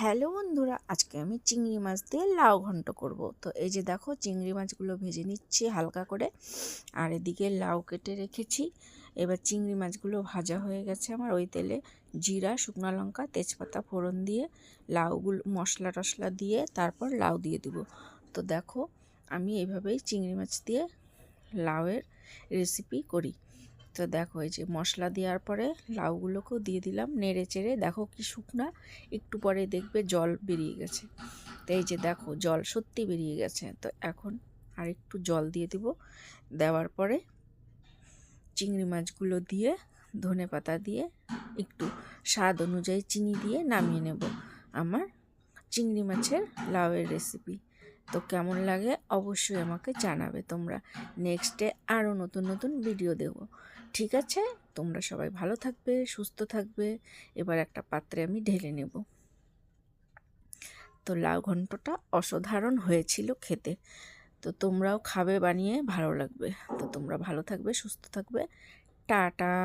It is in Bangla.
হ্যালো বন্ধুরা, আজকে আমি চিংড়ি মাছ দিয়ে লাউ ঘন্ট করব। তো এই যে দেখো, চিংড়ি মাছগুলো ভেজে নিচ্ছি হালকা করে, আর এদিকে লাউ কেটে রেখেছি। এবার চিংড়ি মাছগুলো ভাজা হয়ে গেছে আমার, ওই তেলে জিরা, শুকনো লঙ্কা, তেজপাতা ফোড়ন দিয়ে লাউগুলো মশলা টশলা দিয়ে তারপর লাউ দিয়ে দিব। তো দেখো, আমি এইভাবেই চিংড়ি মাছ দিয়ে লাউয়ের রেসিপি করি। তো দেখো, এই যে মশলা দেওয়ার পরে লাউগুলোকেও দিয়ে দিলাম, নেড়ে চেড়ে। দেখো কি শুকনা, একটু পরে দেখবে জল বেরিয়ে গেছে। তো এই যে দেখো, জল সত্যি বেরিয়ে গেছে। তো এখন আর একটু জল দিয়ে দিব। দেওয়ার পরে চিংড়ি মাছগুলো দিয়ে ধনে পাতা দিয়ে একটু স্বাদ অনুযায়ী চিনি দিয়ে নামিয়ে নেব আমার চিংড়ি মাছের লাউয়ের রেসিপি। তো কেমন লাগে অবশ্যই আমাকে জানাবে তোমরা। নেক্সটে আরও নতুন নতুন ভিডিও দেব। ঠিক আছে, তোমরা সবাই ভালো থাকবে, সুস্থ থাকবে। এবার একটা পাত্রে আমি ঢেলে নেব। তো লাউ ঘন্টটা অসাধারণ হয়েছিল খেতে। তো তোমরাও খাবে বানিয়ে, ভালো লাগবে। তো তোমরা ভালো থাকবে, সুস্থ থাকবে। টাটা।